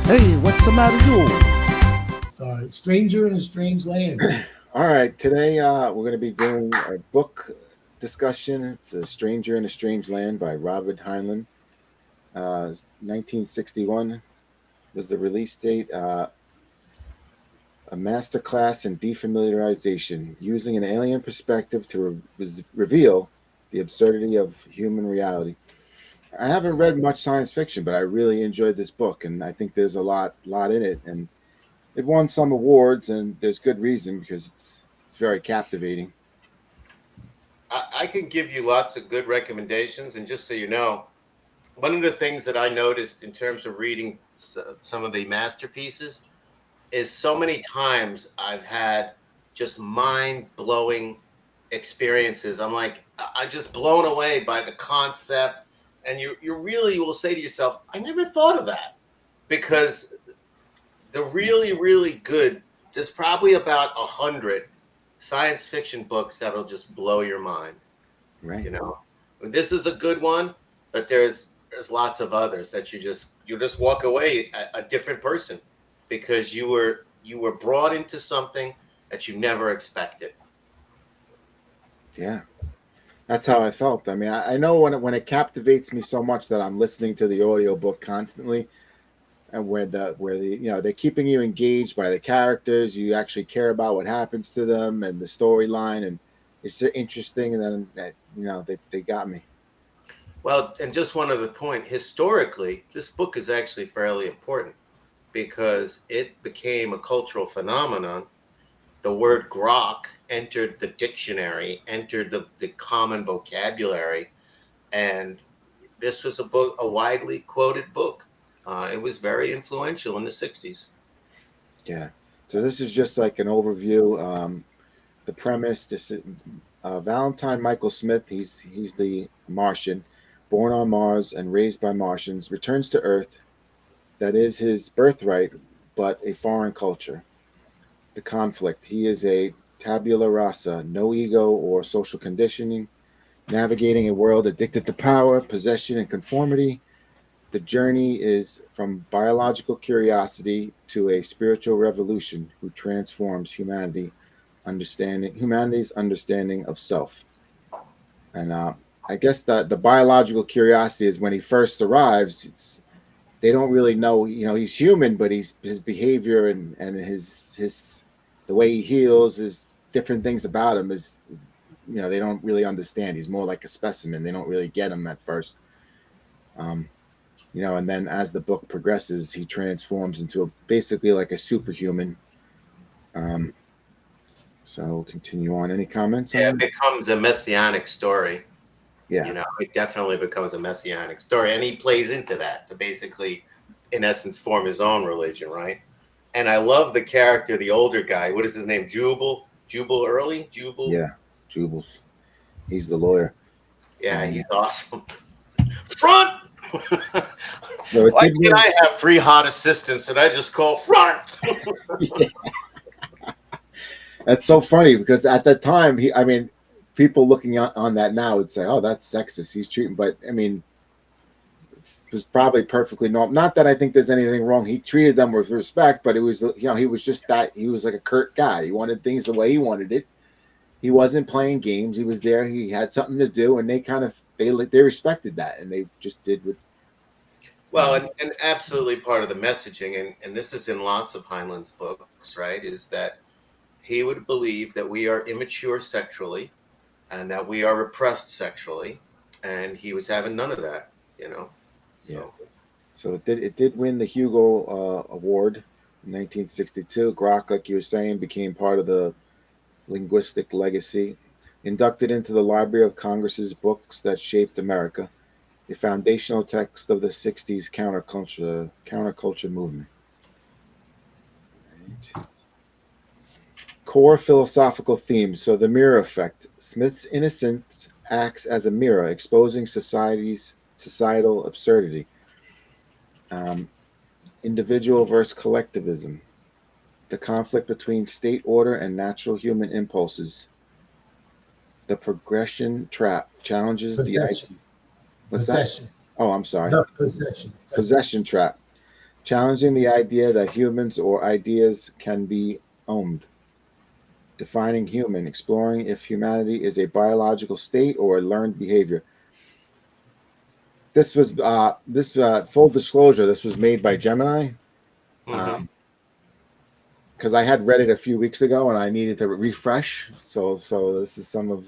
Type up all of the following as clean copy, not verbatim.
Hey, what's the matter, you? Sorry, Stranger in a Strange Land. All right, today we're going to be doing a book discussion. It's A Stranger in a Strange Land by Robert Heinlein. 1961 was the release date. A masterclass in defamiliarization, using an alien perspective to reveal the absurdity of human reality. I haven't read much science fiction, but I really enjoyed this book, and I think there's a lot in it. And it won some awards, and there's good reason because it's very captivating. I can give you lots of good recommendations. And just so you know, one of the things that I noticed in terms of reading some of the masterpieces is so many times I've had just mind blowing experiences. I'm like, I'm just blown away by the concept. And you really will say to yourself, I never thought of that, because the really, really good, there's probably about 100 science fiction books that'll just blow your mind. Right. You know, this is a good one, but there's lots of others that you just walk away a different person, because you were brought into something that you never expected. Yeah, that's how I felt. I mean, I know when it captivates me so much that I'm listening to the audiobook constantly, and where the they're keeping you engaged by the characters. You actually care about what happens to them and the storyline, and it's so interesting. And then that they got me. Well, and just one other point, historically, this book is actually fairly important because it became a cultural phenomenon. The word grok entered the dictionary, entered the common vocabulary, and this was a widely quoted book. It was very influential in the 60s. Yeah. So this is just like an overview. The premise: this Valentine Michael Smith. He's the Martian, born on Mars and raised by Martians, returns to Earth. That is his birthright, but a foreign culture. The conflict. He is a tabula rasa, no ego or social conditioning, navigating a world addicted to power, possession, and conformity. The journey is from biological curiosity to a spiritual revolution who transforms humanity's understanding of self. And I guess that the biological curiosity is when he first arrives. They don't really know. He's human, but his behavior and his the way he heals is different things about him is they don't really understand. He's more like a specimen. They don't really get him at first. Um, and then as the book progresses, he transforms into basically like a superhuman. Um, so we'll continue on. Any comments Yeah, it on? becomes a messianic story. Yeah, It definitely becomes a messianic story, and he plays into that to basically, in essence, form his own religion, right? And I love the character, the older guy. What is his name? Jubal Early? Jubal? yeah, Jubles. He's the lawyer. Yeah, he's awesome. Front! So it Why did can't win. I have three hot assistants that I just call front? That's so funny because at that time, I mean, people looking on that now would say, "Oh, that's sexist. He's treating," but I mean, it was probably perfectly normal. Not that I think there's anything wrong. He treated them with respect, but it was, he was just that he was like a curt guy. He wanted things the way he wanted it. He wasn't playing games. He was there. He had something to do, and they respected that, and they just did what. Well, and absolutely part of the messaging, and this is in lots of Heinlein's books, right, is that he would believe that we are immature sexually and that we are repressed sexually, and he was having none of that, you know. Yeah. So So it did win the Hugo Award in 1962. Grok, like you were saying, became part of the linguistic legacy. Inducted into the Library of Congress's books that shaped America, a foundational text of the 60s counterculture movement. Right. Core philosophical themes. So the mirror effect. Smith's innocence acts as a mirror, exposing society's societal absurdity. Um, Individual versus collectivism. The conflict between state order and natural human impulses. The progression trap challenges the idea. Possession. What's that? Possession. Oh, I'm sorry. The possession. Possession trap challenging the idea that humans or ideas can be owned. Defining human, exploring if humanity is a biological state or a learned behavior. This was full disclosure. This was made by Gemini, Mhm. because I had read it a few weeks ago and I needed to refresh. So this is some of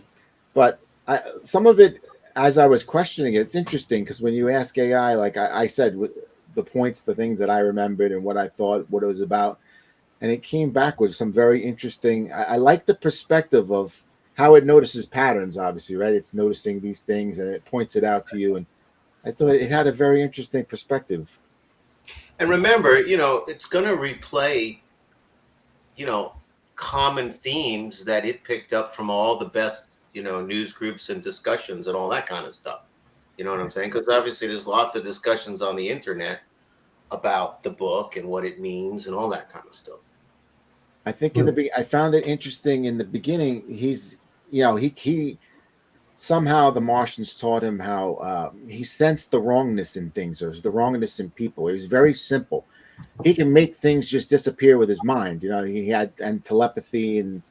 it as I was questioning it. It's interesting because when you ask AI, like I said, the points, the things that I remembered and what I thought, what it was about, and it came back with some very interesting. I like the perspective of how it notices patterns. Obviously, right? It's noticing these things and it points it out to you. And I thought it had a very interesting perspective. And remember, it's going to replay, you know, common themes that it picked up from all the best, news groups and discussions and all that kind of stuff. You know what I'm saying? Because obviously there's lots of discussions on the internet about the book and what it means and all that kind of stuff. I think I found it interesting in the beginning. He's, he somehow the Martians taught him how he sensed the wrongness in things or the wrongness in people. It was very simple. He can make things just disappear with his mind. He had and telepathy and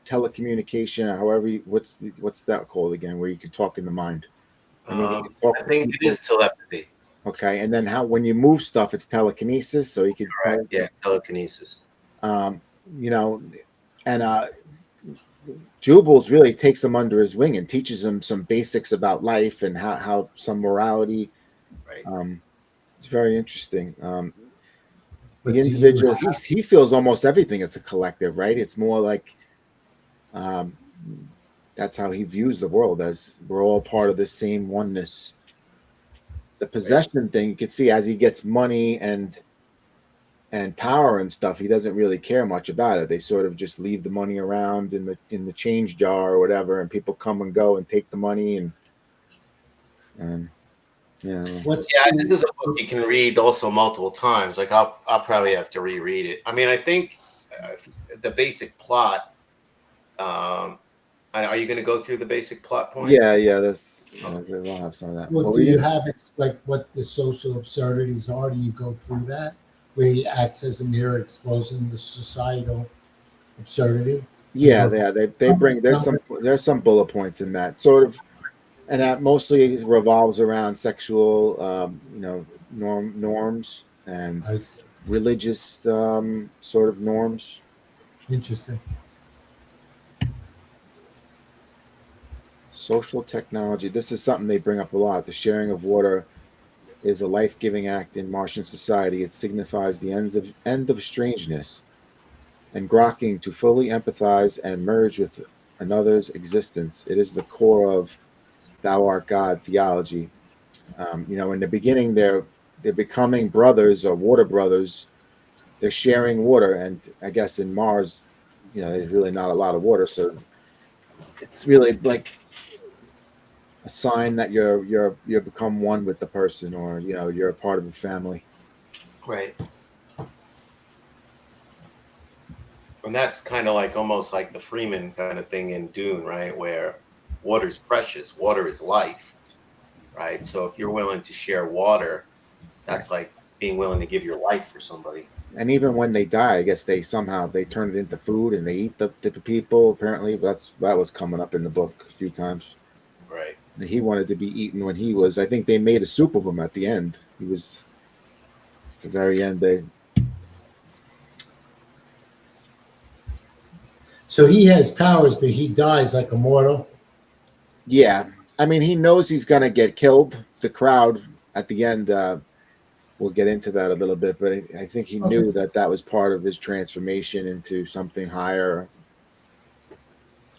telecommunication, or however, what's that called again, where you can talk in the mind. I mean, he can talk I to think people. it is telepathy. Okay, and then when you move stuff, it's telekinesis. So he could, Right. Yeah, telekinesis. um, you know, and Jubal's really takes him under his wing and teaches him some basics about life and how some morality. Right. It's very interesting. But The individual, he feels almost everything as a collective, right? It's more like that's how he views the world, as we're all part of the same oneness. The possession thing, you can see as he gets money and power and stuff, he doesn't really care much about it. They sort of just leave the money around in the change jar or whatever, and people come and go and take the money and yeah. This is a book you can read also multiple times. Like I'll probably have to reread it. I mean, I think the basic plot. Are you going to go through the basic plot points? Yeah. That's they'll have some of that. Well, do you have like what the social absurdities are? Do you go through that where he acts as a mirror exposing the societal absurdity? Yeah, they bring there's some bullet points in that sort of, and that mostly revolves around sexual, norms and religious sort of norms. Interesting. Social technology. This is something they bring up a lot. The sharing of water is a life-giving act in Martian society. It signifies the end of strangeness and grokking to fully empathize and merge with another's existence. It is the core of Thou art God theology. In the beginning, they're becoming brothers or water brothers. They're sharing water, and I guess in Mars, there's really not a lot of water, so it's really like a sign that you're become one with the person, or you're a part of a family. Right. And that's kind of like almost like the Freeman kind of thing in Dune, right? Where water is precious, water is life, right? So if you're willing to share water, that's like being willing to give your life for somebody. And even when they die, I guess they turn it into food and they eat the people. Apparently, that was coming up in the book a few times. Right. He wanted to be eaten when he was. I think they made a soup of him at the end. He was at the very end. So he has powers, but he dies like a mortal. Yeah, I mean, he knows he's gonna get killed. The crowd at the end. We'll get into that a little bit, but I think he knew that was part of his transformation into something higher.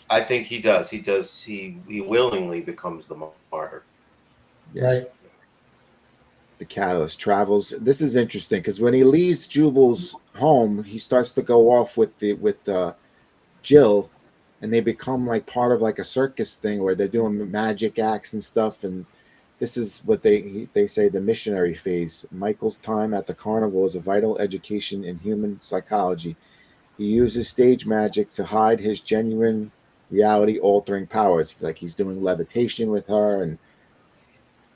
I think he does. He does. He willingly becomes the martyr. Yeah. Right. The catalyst travels. This is interesting because when he leaves Jubal's home, he starts to go off with Jill, and they become like part of like a circus thing where they're doing magic acts and stuff. And this is what they say the missionary phase. Michael's time at the carnival is a vital education in human psychology. He uses stage magic to hide his genuine reality altering powers. He's doing levitation with her,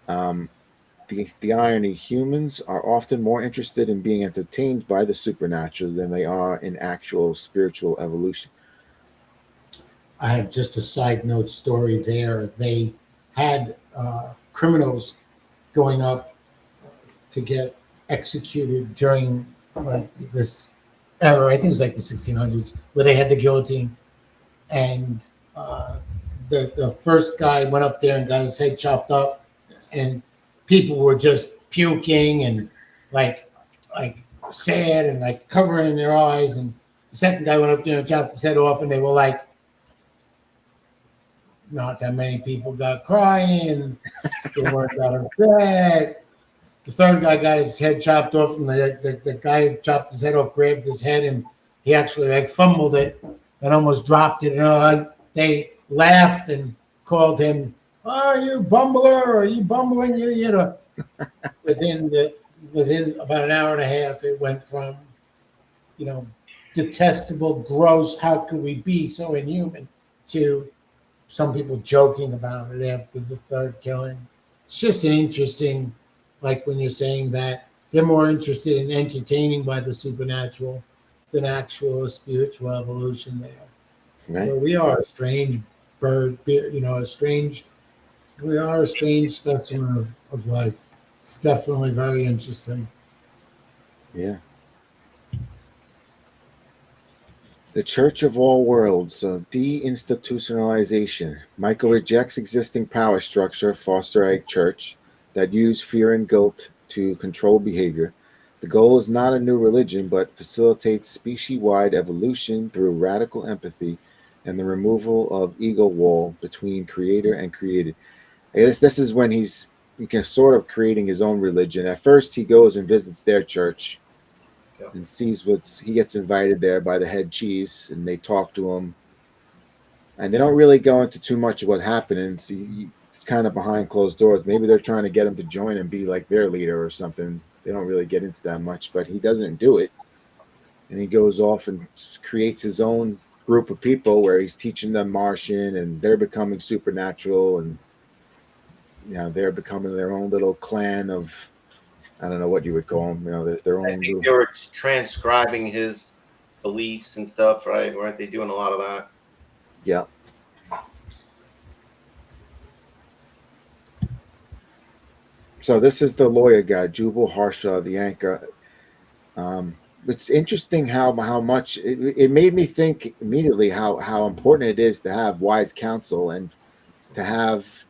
and the irony, humans are often more interested in being entertained by the supernatural than they are in actual spiritual evolution. I have just a side note story there. They had criminals going up to get executed during like this era. I think it was like the 1600s, where they had the guillotine, and uh, the first guy went up there and got his head chopped up, and people were just puking and like like sad and like covering their eyes. And the second guy went up there and chopped his head off, and they were like, not that many people got crying. They weren't that upset. The third guy got his head chopped off, and the guy who chopped his head off grabbed his head, and he actually like fumbled it and almost dropped it. And they laughed and called him, "Oh, you bumbler! Or you bumbling idiot!" Within about an hour and a half, it went from, you know, detestable, gross, how could we be so inhuman, to some people joking about it after the third killing. It's just an interesting, like when you're saying that they're more interested in entertaining by the supernatural than actual spiritual evolution there. Right? So we are a strange bird, you know, we are a strange specimen of life. It's definitely very interesting. Yeah. The Church of All Worlds, deinstitutionalization. Michael rejects existing power structure, foster egg church, that use fear and guilt to control behavior. The goal is not a new religion, but facilitates species-wide evolution through radical empathy and the removal of ego wall between creator and created. I guess this is when he's sort of creating his own religion. At first, he goes and visits their church. Yep. And sees he gets invited there by the head cheese, and they talk to him, and they don't really go into too much of what happened. And it's kind of behind closed doors. Maybe they're trying to get him to join and be like their leader or something. They don't really get into that much, but he doesn't do it, and he goes off and creates his own group of people where he's teaching them Martian, and they're becoming supernatural, and they're becoming their own little clan of, I don't know what you would call them. Their own. I think they were transcribing his beliefs and stuff, right? Weren't they doing a lot of that? Yeah. So this is the lawyer guy, Jubal Harshaw, the anchor. It's interesting how much it made me think immediately how important it is to have wise counsel and to have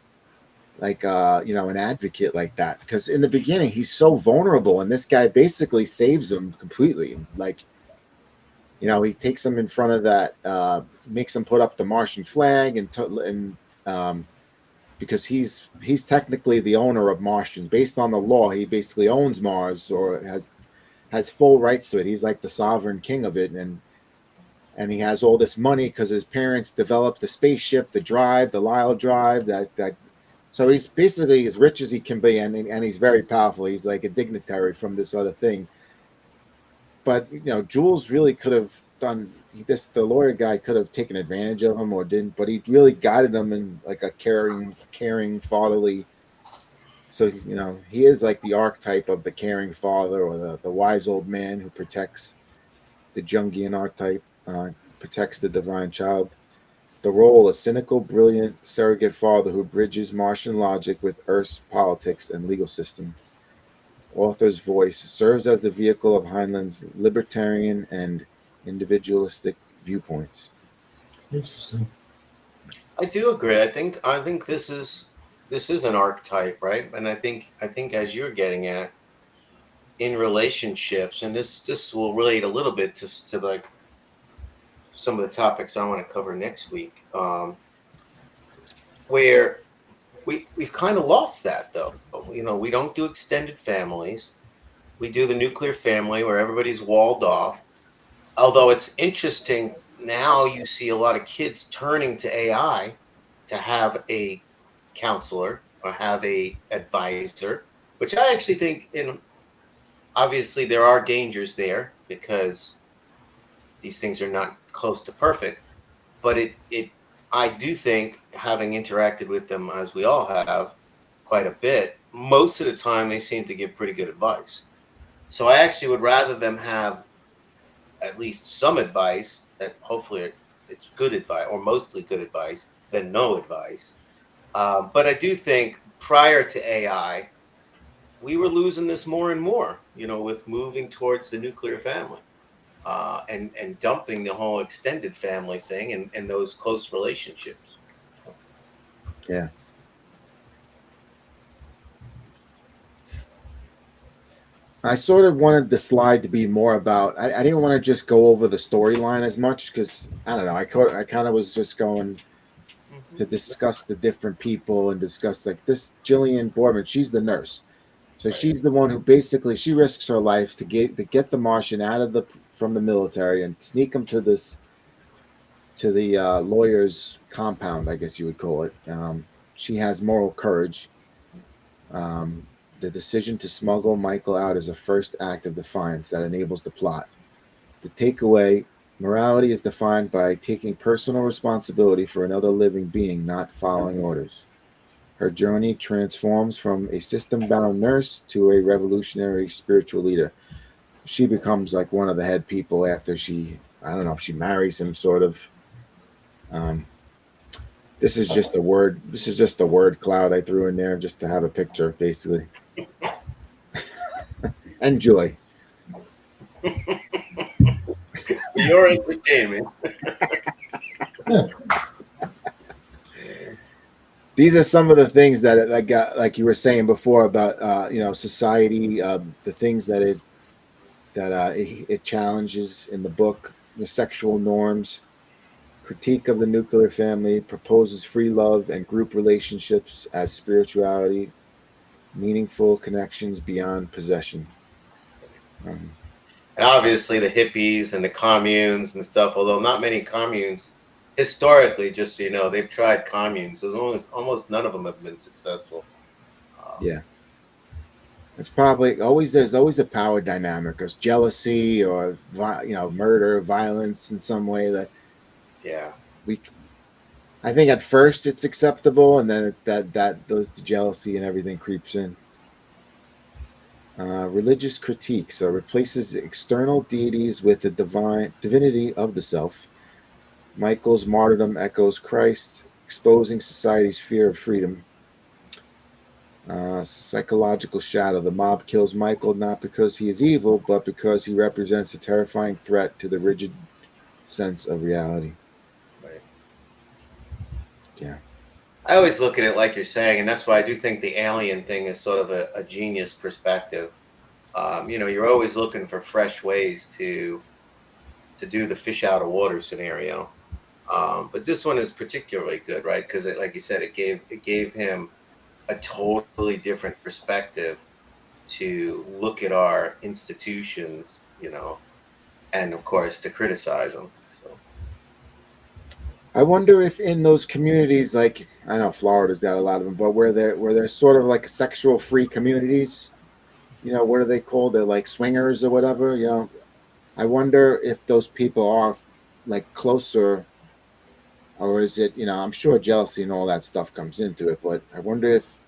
like an advocate like that, because in the beginning he's so vulnerable, and this guy basically saves him completely. Like, he takes him in front of that, makes him put up the Martian flag, and because he's technically the owner of Martian. Based on the law, he basically owns Mars, or has full rights to it. He's like the sovereign king of it, and he has all this money because his parents developed the spaceship, the Lyle drive, that so he's basically as rich as he can be, and he's very powerful. He's like a dignitary from this other thing. But Jules really could have done this. The lawyer guy could have taken advantage of him, or didn't. But he really guided him in like a caring, fatherly. So he is like the archetype of the caring father, or the wise old man who protects the Jungian archetype, protects the divine child. The role, a cynical, brilliant surrogate father who bridges Martian logic with Earth's politics and legal system. Author's voice serves as the vehicle of Heinlein's libertarian and individualistic viewpoints. Interesting. I do agree. I think this is an archetype, right? And I think as you're getting at, in relationships, and this will relate a little bit to like some of the topics I want to cover next week, where we've kind of lost that, though. We don't do extended families. We do the nuclear family where everybody's walled off. Although it's interesting, now you see a lot of kids turning to AI to have a counselor or have a advisor, which I actually think, obviously there are dangers there because these things are not close to perfect, but I do think, having interacted with them as we all have quite a bit, most of the time they seem to give pretty good advice. So I actually would rather them have at least some advice that hopefully it's good advice or mostly good advice than no advice. But I do think prior to AI, we were losing this more and more, with moving towards the nuclear family, and dumping the whole extended family thing and those close relationships. Yeah. I sort of wanted the slide to be more about. I didn't want to just go over the storyline as much because I don't know. I kind of was just going to discuss the different people and discuss like this Jillian Boardman. She's the nurse, so Right. she's the one who basically she risks her life to get the Martian out of from the military and sneak him to the lawyer's compound, I guess you would call it. She has moral courage. The decision to smuggle Michael out is a first act of defiance that enables the plot. The takeaway: morality is defined by taking personal responsibility for another living being, not following orders. Her journey transforms from a system-bound nurse to a revolutionary spiritual leader. She becomes like one of the head people after I don't know if she marries him, sort of. This is just a word. This is just a word cloud I threw in there just to have a picture, basically. And joy. For your entertainment. These are some of the things that I got, like you were saying before about society, the things that it challenges in the book, the sexual norms, critique of the nuclear family, proposes free love and group relationships as spirituality, meaningful connections beyond possession. And obviously the hippies and the communes and stuff, although not many communes historically, just so you know, they've tried communes. Almost none of them have been successful. Yeah. It's probably there's always a power dynamic or jealousy or murder, violence in some way that I think at first it's acceptable, and then the jealousy and everything creeps in. Religious critique replaces external deities with the divinity of the self. Michael's martyrdom echoes Christ, exposing society's fear of freedom. Psychological shadow. The mob kills Michael not because he is evil, but because he represents a terrifying threat to the rigid sense of reality. Right. Yeah. I always look at it like you're saying, and that's why I do think the alien thing is sort of a genius perspective. You're always looking for fresh ways to do the fish out of water scenario. But this one is particularly good, right? Because, like you said, it gave him a totally different perspective to look at our institutions, and of course to criticize them. So I wonder if in those communities, like I know Florida's got a lot of them, but where they're sort of like sexual free communities, what are they called? They're like swingers or whatever. I wonder if those people are like closer, or is it? I'm sure jealousy and all that stuff comes into it, but I wonder if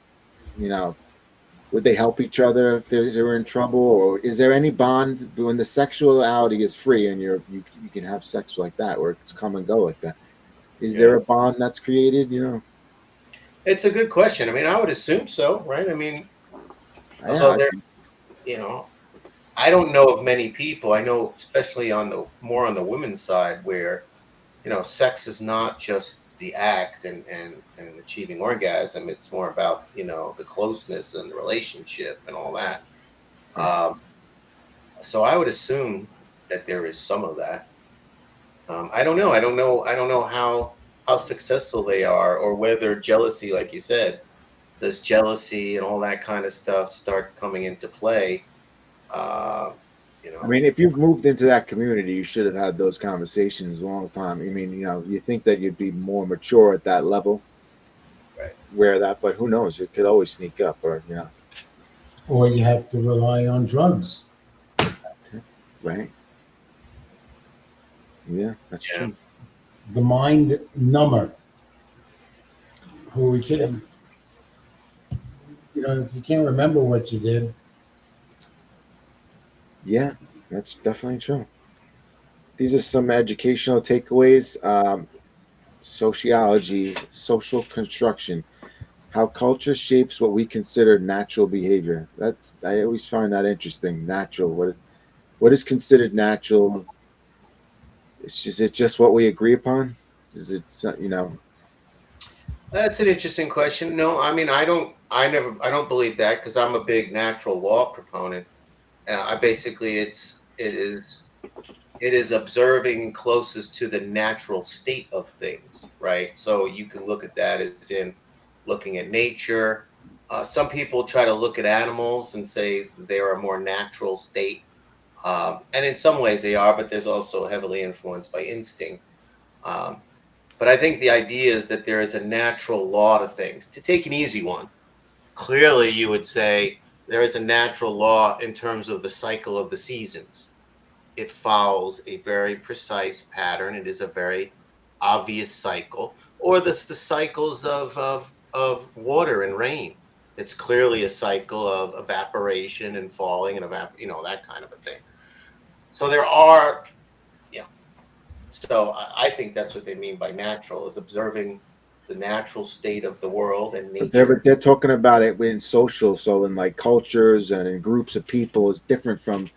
would they help each other if they were in trouble, or is there any bond when the sexuality is free and you can have sex like that, where it's come and go like that? Is there a bond that's created? it's a good question. I mean, I would assume so, right? I mean, although I don't know of many people. I know, especially more on the women's side, where sex is not just the act and achieving orgasm. It's more about the closeness and the relationship and all that. So I would assume that there is some of that. I don't know. I don't know how successful they are, or whether jealousy, like you said, does jealousy and all that kind of stuff start coming into play. I mean, if you've moved into that community, you should have had those conversations a long time. I mean, you think that you'd be more mature at that level, right? but who knows? It could always sneak up, or Or you have to rely on drugs. right? Yeah, that's true. The mind number. Who are we kidding? if you can't remember what you did. Yeah, that's definitely true. These are some educational takeaways. Sociology, social construction, how culture shapes what we consider natural behavior. I always find that interesting. Natural. What is considered natural? Is it just what we agree upon? Is it That's an interesting question. No, I mean, I don't believe that because I'm a big natural law proponent. I basically, it is observing closest to the natural state of things, right? So you can look at that as in looking at nature. Some people try to look at animals and say they're a more natural state. And in some ways they are, but there's also heavily influenced by instinct. Um, but I think the idea is that there is a natural law to things. To take an easy one, clearly you would say there is a natural law in terms of the cycle of the seasons. It follows a very precise pattern. It is a very obvious cycle, or the cycles of water and rain. It's clearly a cycle of evaporation and falling and that kind of a thing. So there are, yeah. So I think that's what they mean by natural, is observing the natural state of the world and but nature. they're talking about it in social, so in like cultures and in groups of people is different from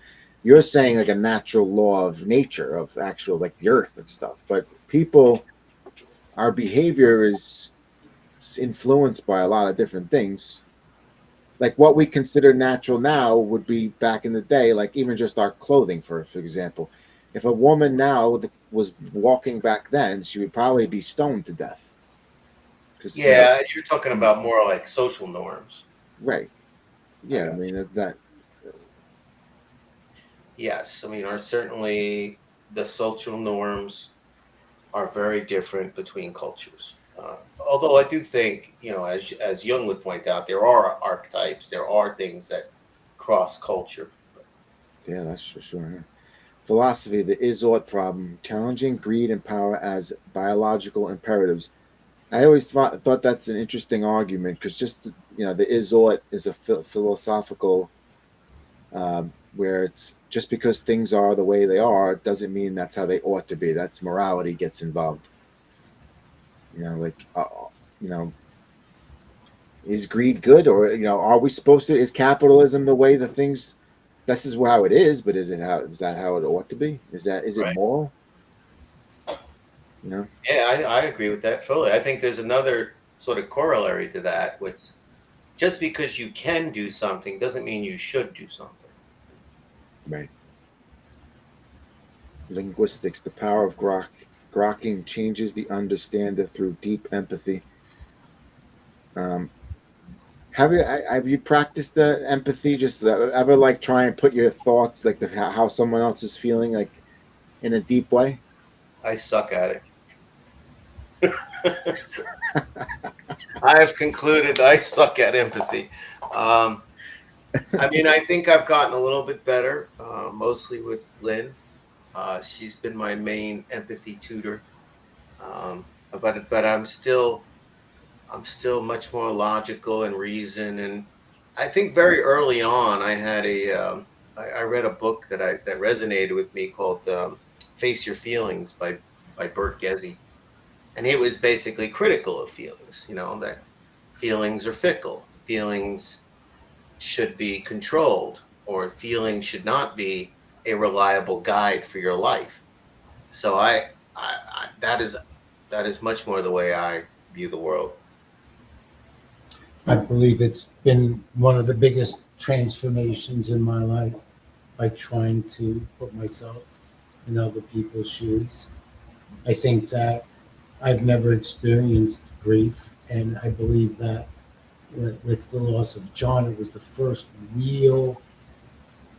you're saying like a natural law of nature of actual like the earth and stuff. But people, our behavior is influenced by a lot of different things. Like what we consider natural now would be back in the day, like even just our clothing, for example. If a woman now was walking back then, she would probably be stoned to death. Yeah, you're talking about more like social norms. Right. Yeah, I mean that. Yes, I mean, are certainly the social norms are very different between cultures. Although I do think, as Jung would point out, there are archetypes, there are things that cross culture. Yeah, that's for sure. Yeah. Philosophy, the is-ought problem, challenging greed and power as biological imperatives. I always thought that's an interesting argument because just the is-ought is a philosophical where it's just because things are the way they are doesn't mean that's how they ought to be. That's morality gets involved. Like is greed good, or are we supposed to? Is capitalism the way the things? This is how it is, but is that how it ought to be? Is it Right. moral? Yeah, I agree with that fully. I think there's another sort of corollary to that, which just because you can do something doesn't mean you should do something. Right. Linguistics, the power of grokking changes the understander through deep empathy. Have you practiced the empathy? Just ever like try and put your thoughts like how someone else is feeling like in a deep way? I suck at it. I have concluded I suck at empathy. I mean, I think I've gotten a little bit better, mostly with Lynn. She's been my main empathy tutor, but I'm still much more logical and reason. And I think very early on, I read a book that resonated with me called "Face Your Feelings" by Bert Gezi, and he was basically critical of feelings. That feelings are fickle, feelings should be controlled, or feelings should not be a reliable guide for your life. So that is much more the way I view the world. I believe it's been one of the biggest transformations in my life by trying to put myself in other people's shoes. I think that I've never experienced grief, and I believe that with the loss of John, it was the first real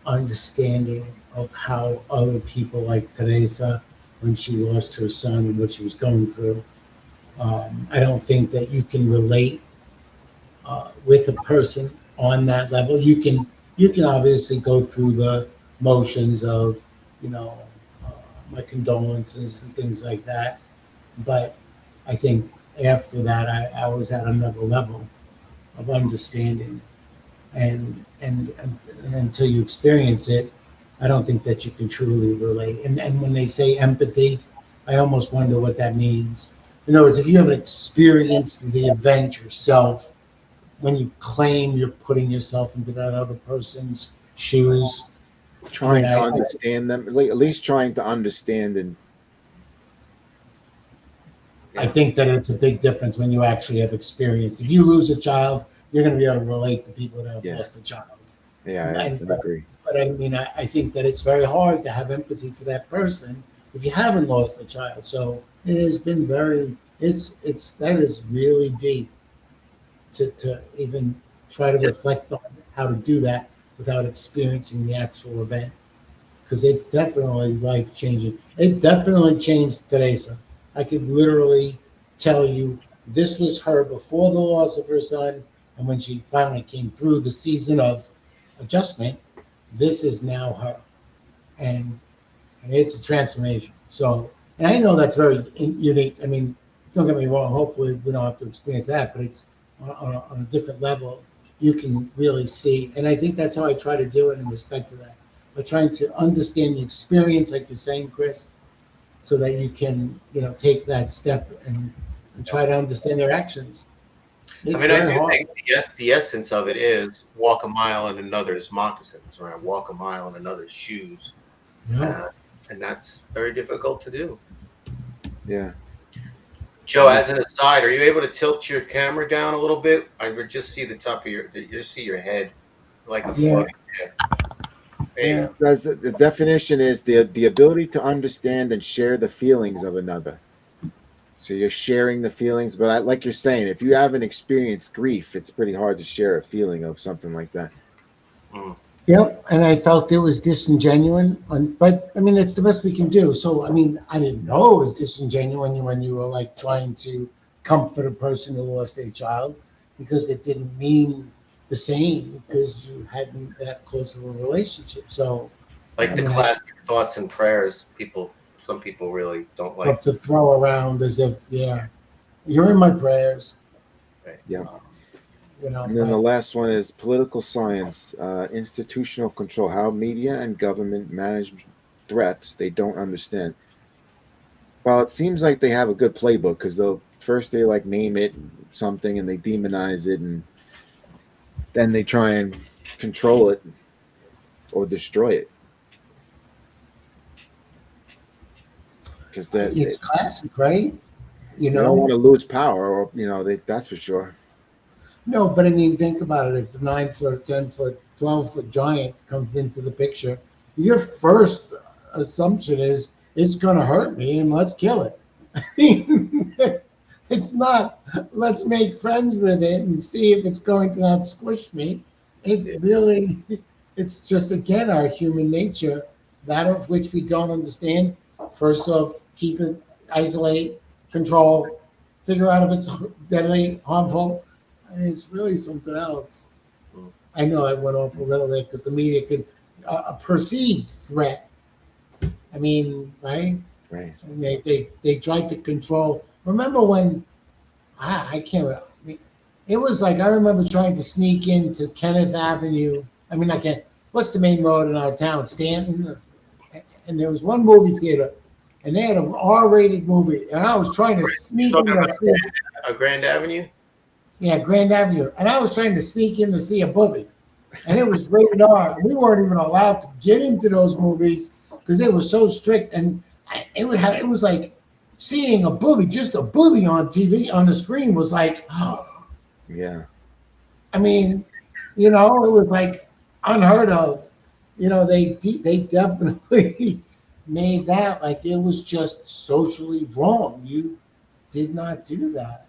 understanding of how other people, like Teresa, when she lost her son and what she was going through. I don't think that you can relate with a person on that level. You can obviously go through the motions of, you know, uh, my condolences and things like that, but I think after that, I was at another level of understanding and until you experience it, I don't think that you can truly relate. And when they say empathy, I almost wonder what that means. In other words, if you haven't experienced the event yourself, when you claim you're putting yourself into that other person's shoes, I mean, Trying to understand them, at least trying to understand and I think that it's a big difference when you actually have experience. If you lose a child, you're going to be able to relate to people that have Yeah. lost a child. yeah, I agree. But I mean, I think that it's very hard to have empathy for that person if you haven't lost a child. So it has been that is really deep to even try to reflect on how to do that without experiencing the actual event. Because it's definitely life changing. It definitely changed Teresa. I could literally tell you this was her before the loss of her son, and when she finally came through the season of adjustment, this is now her, and, and it's a transformation. So, and I know that's very unique. I mean, don't get me wrong. Hopefully, we don't have to experience that, but it's on a different level. You can really see, and I think that's how I try to do it in respect to that. By trying to understand the experience, like you're saying, Chris, so that you can, take that step and try to understand their actions. I It's mean, I very do hard. think the essence of it is walk a mile in another's moccasins, or walk a mile in another's shoes. Yeah. And that's very difficult to do. Yeah. Joe, as an aside, are you able to tilt your camera down a little bit? I would just see the top of you see your head like a Yeah. floating head. There you Yeah. go. Because the definition is the ability to understand and share the feelings of another. So you're sharing the feelings, but like you're saying, if you haven't experienced grief, it's pretty hard to share a feeling of something like that. Mm. Yep, and I felt it was disingenuous, but I mean, it's the best we can do. So, I mean, I didn't know it was disingenuous when you were like trying to comfort a person who lost a child because it didn't mean the same because you hadn't that close of a relationship. So, Like I the mean, I classic thoughts and prayers, some people really don't love like. to throw around as if, yeah, you're in my prayers, Right. Yeah. And then the but last one is political science, institutional control, how media and government manage threats they don't understand. Well, it seems like they have a good playbook because they like name it something and they demonize it and then they try and control it or destroy it because it's classic, right? You they don't know, want to lose power or that's for sure. No, but I mean, think about it. If a 9 foot, 10 foot, 12 foot giant comes into the picture, your first assumption is it's going to hurt me and let's kill it. I mean, it's not, let's make friends with it and see if it's going to not squish me. It really, it's just, again, our human nature, that of which we don't understand. First off, keep it, isolate, control, figure out if it's deadly, harmful. I mean, it's really something else. Mm. I know I went off a little there because the media could, a perceived threat. I mean, right? Right. I mean, they tried to control. Remember when I can't. It was like I remember trying to sneak into Kenneth Avenue. I mean, I can't. What's the main road in our town? Stanton. And there was one movie theater, and they had an R-rated movie, and I was trying to sneak in Talking to about see. Grand Avenue. Yeah, Grand Avenue, and I was trying to sneak in to see a movie, and it was rated R. We weren't even allowed to get into those movies because they were so strict, and it was like seeing a booby, just a booby on TV on the screen was like, Yeah. I mean, it was like unheard of. They definitely made that like it was just socially wrong. You did not do that.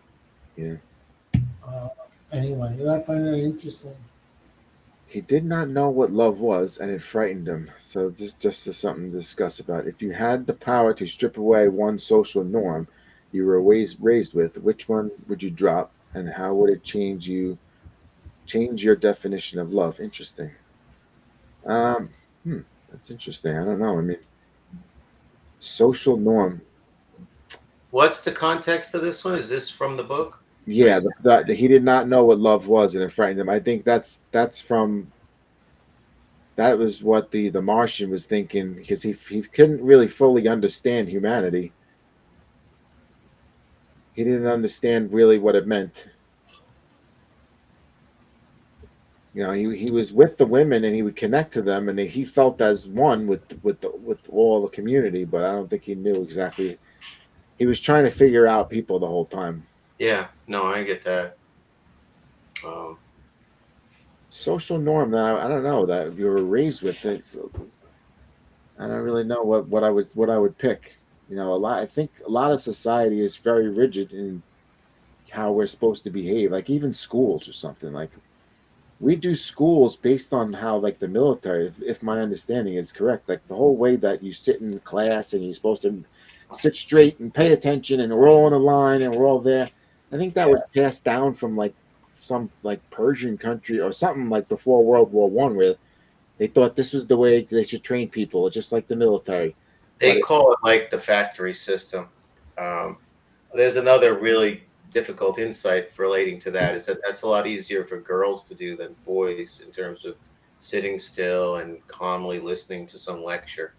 Yeah. Uh, anyway, I find that interesting. He did not know what love was, and it frightened him. So this just is something to discuss about. If you had the power to strip away one social norm you were raised with, which one would you drop, and how would it change your definition of love? Interesting. Um, hmm, that's interesting. I don't know. I mean, social norm. What's the context of this one? Is this from the book? Yeah, he did not know what love was, and it frightened him. I think that's from that was what the Martian was thinking, because he couldn't really fully understand humanity. He didn't understand really what it meant. You know, he was with the women and he would connect to them, and he felt as one with all the community. But I don't think he knew exactly. He was trying to figure out people the whole time. Yeah, no, I get that. Um, Social norm that I don't know that you were raised with. I don't really know what I would pick. You know, a lot. I think a lot of society is very rigid in how we're supposed to behave. Like even schools or something. Like we do schools based on how, like, the military, if my understanding is correct, like the whole way that you sit in class and you're supposed to sit straight and pay attention and we're all in a line and we're all there. I think that was passed down from like some like Persian country or something, like before World War I, where they thought this was the way they should train people, just like the military. they call it like the factory system. Um, there's another really difficult insight relating to that, is that that's a lot easier for girls to do than boys in terms of sitting still and calmly listening to some lecture.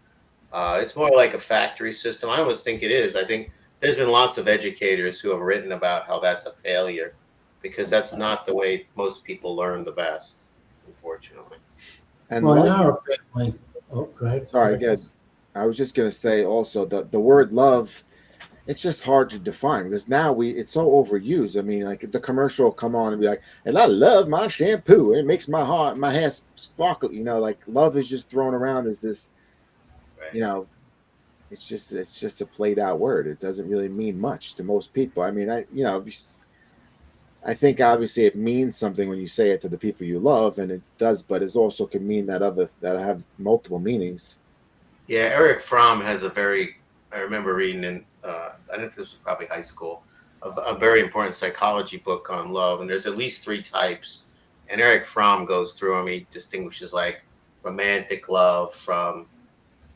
It's more like a factory system. I almost think it is. I think there's been lots of educators who have written about how that's a failure, because that's not the way most people learn the best, unfortunately. And Well, in love, our family, oh, go ahead. sorry, again, I was just gonna say also the word love, it's just hard to define because now it's so overused. I mean, like the commercial will come on and be like, and I love my shampoo. It makes my hair sparkle. You know, like love is just thrown around as this, Right. you know, it's just a played out word. It doesn't really mean much to most people. I mean, I think obviously it means something when you say it to the people you love, and it does, but it also can mean that have multiple meanings. Yeah, Eric Fromm has a very, I remember reading in, I think this was probably high school, a very important psychology book on love. And there's at least three types. And Eric Fromm goes through them. He distinguishes like romantic love from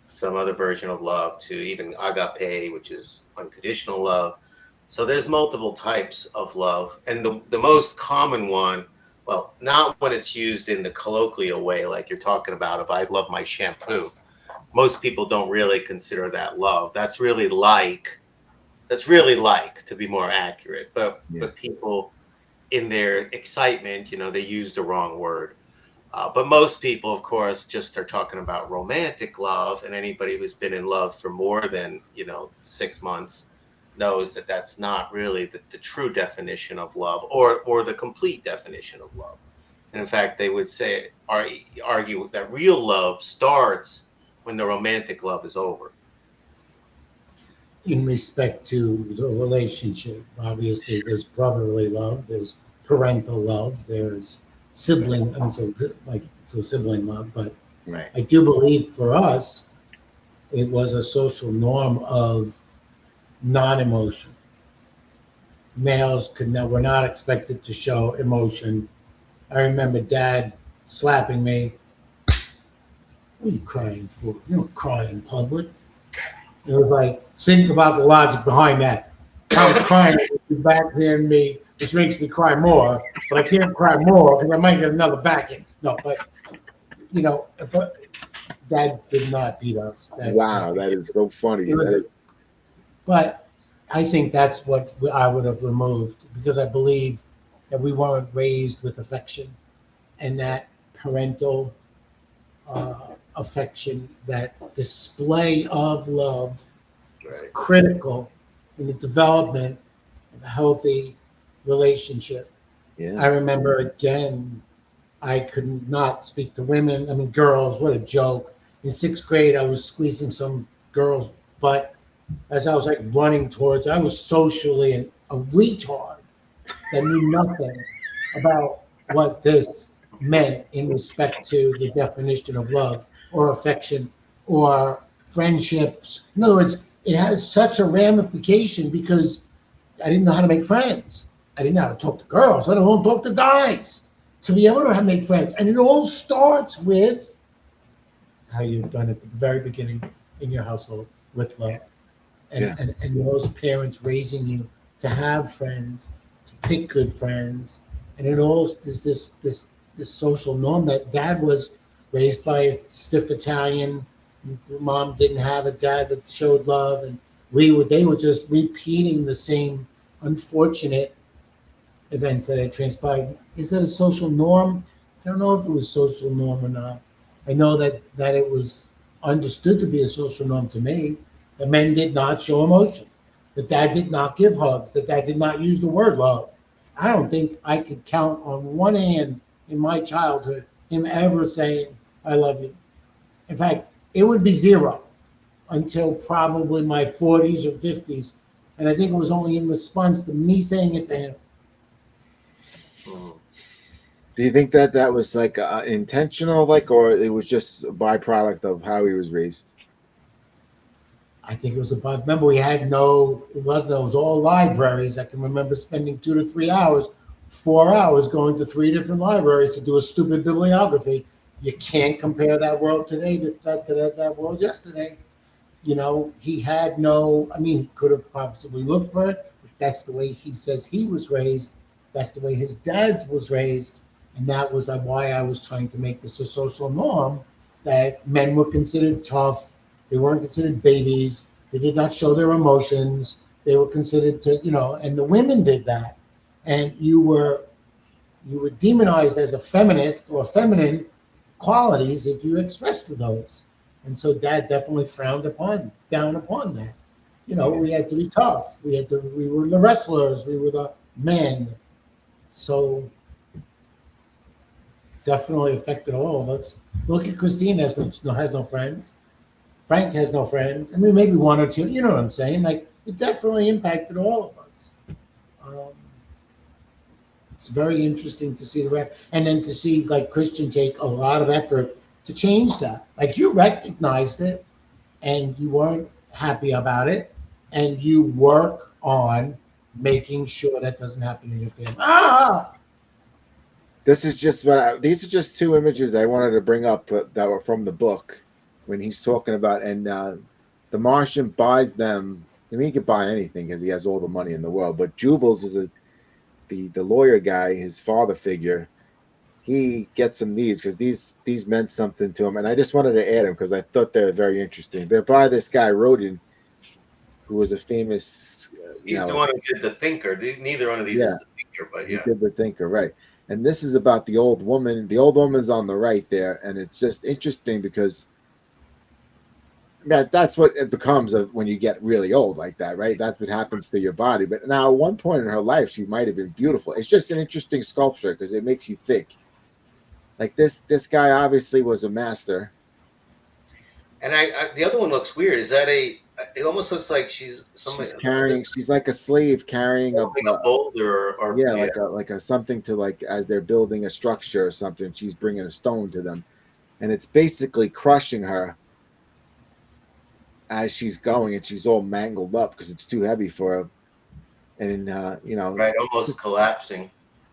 some other version of love to even agape, which is unconditional love. So there's multiple types of love. And the most common one, well, not when it's used in the colloquial way, like you're talking about, if I love my shampoo, most people don't really consider that love. That's really like, to be more accurate. But people in their excitement, they use the wrong word. But most people, of course, just are talking about romantic love, and anybody who's been in love for more than 6 months knows that that's not really the true definition of love, or the complete definition of love. And in fact, they would argue that real love starts when the romantic love is over. In respect to the relationship, obviously there's brotherly love, there's parental love, there's sibling, sibling love. But Right. I do believe for us, it was a social norm of non-emotion. Males were not expected to show emotion. I remember Dad slapping me. What are you crying for? You don't cry in public. It was like, think about the logic behind that. I was crying back there in me, which makes me cry more, but I can't cry more because I might get another backing. No, but if Dad did not beat us. Wow, that is so funny. But I think that's what I would have removed, because I believe that we weren't raised with affection, and that parental affection, that display of love, is Right. critical in the development of a healthy relationship. Yeah. I remember, again, I could not speak to women. I mean, girls, what a joke. In sixth grade, I was squeezing some girl's butt as I was like running towards. I was socially a retard that knew nothing about what this meant in respect to the definition of love or affection or friendships. In other words, it has such a ramification because I didn't know how to make friends. I didn't know how to talk to girls. I don't know how to talk to guys. To be able to make friends. And it all starts with how you've done at the very beginning in your household with love. And those parents raising you to have friends, to pick good friends, and it all is this social norm that dad was raised by a stiff Italian, mom didn't have a dad that showed love, and they were just repeating the same unfortunate events that had transpired. Is that a social norm? I don't know if it was social norm or not. I know that it was understood to be a social norm to me. That men did not show emotion. That dad did not give hugs. That dad did not use the word love. I don't think I could count on one hand in my childhood him ever saying "I love you." In fact, it would be zero until probably my 40s or 50s, and I think it was only in response to me saying it to him. Do you think that that was like intentional, like, or it was just a byproduct of how he was raised? I think it was about. Remember, we had no. It was all libraries. I can remember spending 2 to 3 hours, 4 hours going to 3 different libraries to do a stupid bibliography. You can't compare that world today to that world yesterday. He had no. I mean, he could have possibly looked for it. If that's the way he says he was raised. That's the way his dad was raised, and that was why I was trying to make this a social norm that men were considered tough. They weren't considered babies. They did not show their emotions. They were considered and the women did that. And you were demonized as a feminist or feminine qualities if you expressed those. And so dad definitely down upon that. We had to be tough. We were the wrestlers. We were the men. So definitely affected all of us. Look at Christine has no friends. Frank has no friends. I mean, maybe one or two. You know what I'm saying? Like, it definitely impacted all of us. It's very interesting to see and then to see like Christian take a lot of effort to change that. Like, you recognized it, and you weren't happy about it, and you work on making sure that doesn't happen in your family. This is just these are just two images I wanted to bring up that were from the book when he's talking about, and the Martian buys them. I mean, he could buy anything because he has all the money in the world. But Jubals is the lawyer guy, his father figure. He gets him these because these meant something to him, and I just wanted to add them because I thought they were very interesting. They're by this guy Rodin, who was a famous. He's the one who did The Thinker. Neither one of these is The Thinker, but yeah, he did The Thinker, right? And this is about the old woman. The old woman's on the right there, and it's just interesting because that's what it becomes when you get really old like that, right? That's what happens to your body. But now, at one point in her life, she might have been beautiful. It's just an interesting sculpture because it makes you think. Like this guy obviously was a master. And the other one looks weird. Is that it almost looks like she's carrying. She's like a slave carrying a boulder or like a something to, like, as they're building a structure or something. She's bringing a stone to them, and it's basically crushing her as she's going, and she's all mangled up because it's too heavy for her. And right, almost collapsing.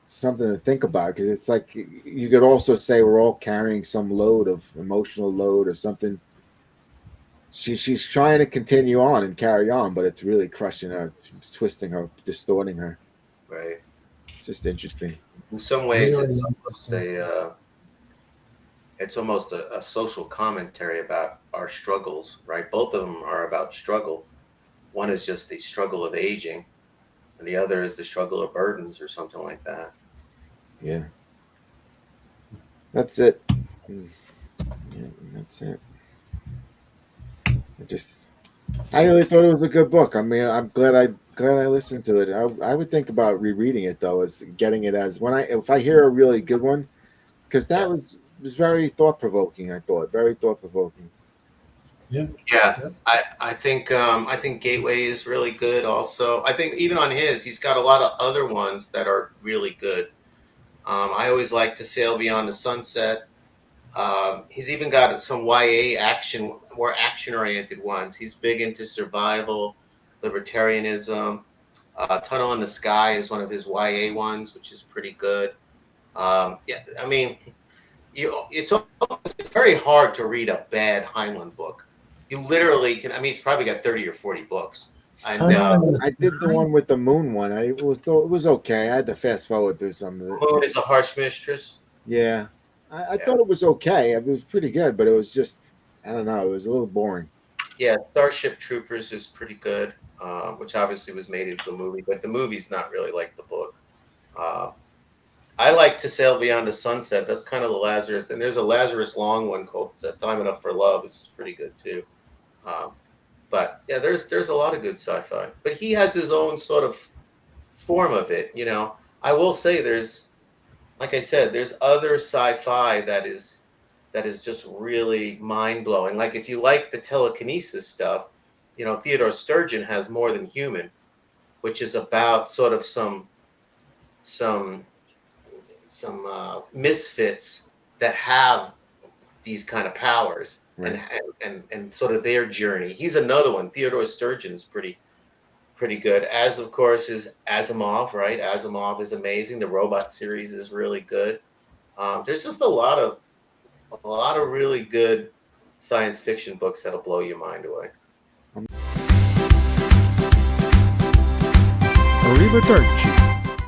Something to think about, because it's like you could also say we're all carrying some load of emotional load or something. She's trying to continue on and carry on, but it's really crushing her, twisting her, distorting her. Right. It's just interesting. In some ways, it's almost a social commentary about our struggles, right? Both of them are about struggle. One is just the struggle of aging, and the other is the struggle of burdens or something like that. Yeah. That's it. Yeah, that's it. I really thought it was a good book. I mean, I'm glad I listened to it. I would think about rereading it though, as getting it as if I hear a really good one, because that was very thought provoking. I thought very thought provoking. Yeah. I think Gateway is really good. Also, I think even on he's got a lot of other ones that are really good. I always like To Sail Beyond the Sunset. He's even got some YA action, more action-oriented ones. He's big into survival, libertarianism. Tunnel in the Sky is one of his YA ones, which is pretty good. I mean, it's very hard to read a bad Heinlein book. You literally can. I mean, he's probably got 30 or 40 books. I know. I did the one with the moon one. It was okay. I had to fast forward through some of it. Moon is a harsh mistress. Yeah, I Yeah. thought it was okay. It was pretty good, but it was just, I don't know. It was a little boring. Yeah, Starship Troopers is pretty good, which obviously was made into a movie, but the movie's not really like the book. I like To Sail Beyond the Sunset. That's kind of the Lazarus, and there's a Lazarus Long one called Time Enough for Love, which is pretty good too. But yeah, there's a lot of good sci-fi, but he has his own sort of form of it. You know, I will say there's, like I said, there's other sci-fi that is just really mind-blowing. Like if you like the telekinesis stuff, you know, Theodore Sturgeon has More Than Human, which is about sort of some misfits that have these kind of powers, Right. and sort of their journey. He's another one. Theodore Sturgeon is pretty good. As of course is Asimov, right? Asimov is amazing. The Robot series is really good. There's just a lot of really good science fiction books that'll blow your mind away. Arrivederci.